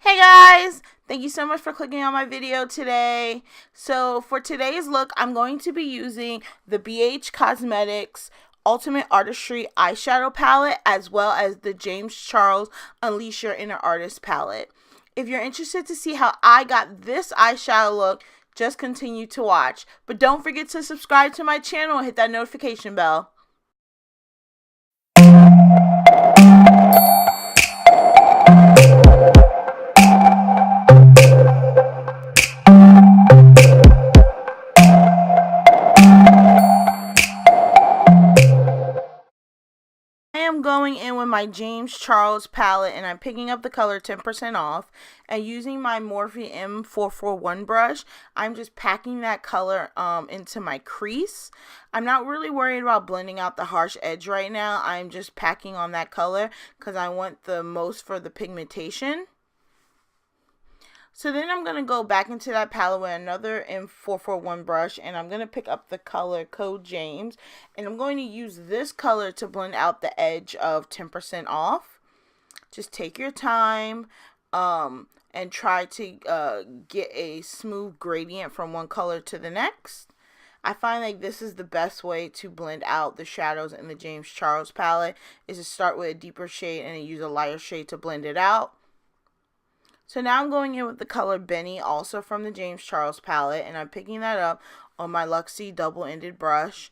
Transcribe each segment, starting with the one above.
Hey guys, thank you so much for clicking on my video today. So for today's look, I'm going to be using the BH Cosmetics Ultimate Artistry Eyeshadow Palette as well as the James Charles Unleash Your Inner Artist Palette. If you're interested to see how I got this eyeshadow look, just continue to watch. But don't forget to subscribe to my channel and hit that notification bell. Going in with my James Charles palette, and I'm picking up the color 10% off, and using my Morphe M441 brush, I'm just packing that color into my crease. I'm not really worried about blending out the harsh edge right now. I'm just packing on that color because I want the most for the pigmentation. So then I'm going to go back into that palette with another M441 brush, and I'm going to pick up the color Code James, and I'm going to use this color to blend out the edge of 10% off. Just take your time and try to get a smooth gradient from one color to the next. I find like this is the best way to blend out the shadows in the James Charles palette, is to start with a deeper shade and then use a lighter shade to blend it out. So now I'm going in with the color Ebony, also from the James Charles palette, and I'm picking that up on my Luxie double-ended brush,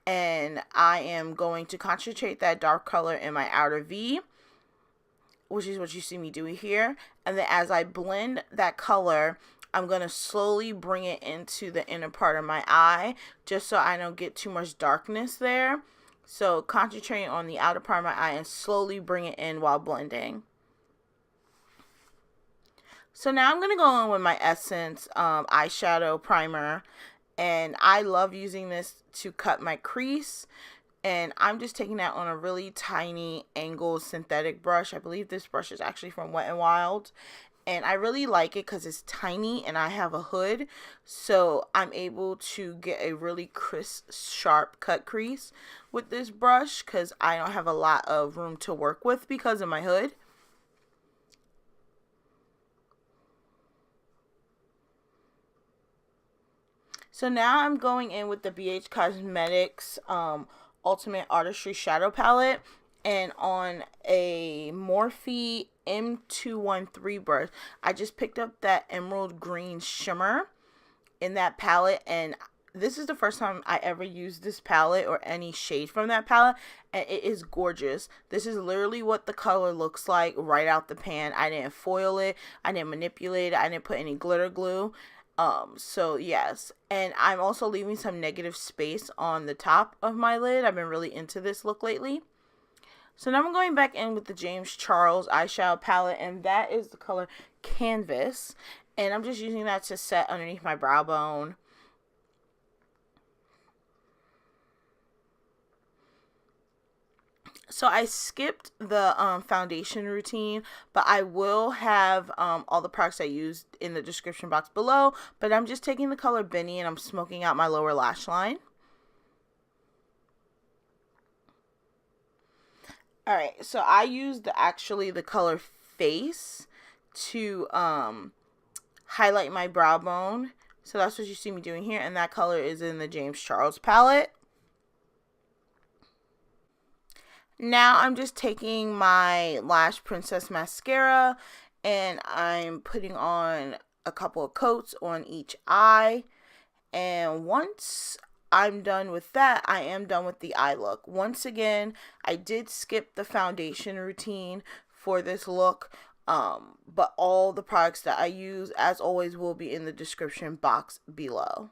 and I am going to concentrate that dark color in my outer V, which is what you see me doing here. And then as I blend that color, I'm going to slowly bring it into the inner part of my eye, just so I don't get too much darkness there. So concentrating on the outer part of my eye and slowly bring it in while blending. So now I'm going to go in with my Essence eyeshadow primer, and I love using this to cut my crease, and I'm just taking that on a really tiny angled synthetic brush. I believe this brush is actually from Wet n Wild, and I really like it because it's tiny and I have a hood, so I'm able to get a really crisp, sharp cut crease with this brush because I don't have a lot of room to work with because of my hood. So now I'm going in with the BH Cosmetics Ultimate Artistry Shadow Palette, and on a Morphe M213 brush, I just picked up that emerald green shimmer in that palette, and this is the first time I ever used this palette or any shade from that palette, and it is gorgeous. This is literally what the color looks like right out the pan. I didn't foil it, I didn't manipulate it, I didn't put any glitter glue. So yes, and I'm also leaving some negative space on the top of my lid. I've been really into this look lately. So now I'm going back in with the James Charles eyeshadow palette, and that is the color Canvas, and I'm just using that to set underneath my brow bone. So I skipped the foundation routine, but I will have all the products I used in the description box below. But I'm just taking the color Ebony and I'm smoking out my lower lash line. Alright, so I used actually the color Face to highlight my brow bone. So that's what you see me doing here, and that color is in the James Charles palette. Now I'm just taking my Lash Princess mascara and I'm putting on a couple of coats on each eye, and once I'm done with that, I am done with the eye look. Once again, I did skip the foundation routine for this look, but all the products that I use, as always, will be in the description box below.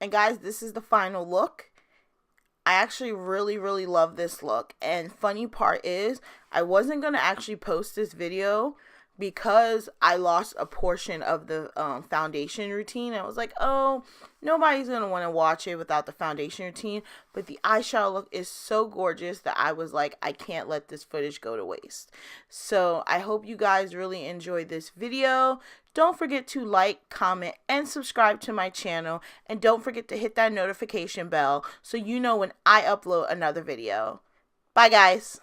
And guys, this is the final look. I actually really love this look. And funny part is, I wasn't going to actually post this video because I lost a portion of the foundation routine. I was like, oh, nobody's going to want to watch it without the foundation routine. But the eyeshadow look is so gorgeous that I was like, I can't let this footage go to waste. So I hope you guys really enjoyed this video. Don't forget to like, comment, and subscribe to my channel. And don't forget to hit that notification bell so you know when I upload another video. Bye, guys.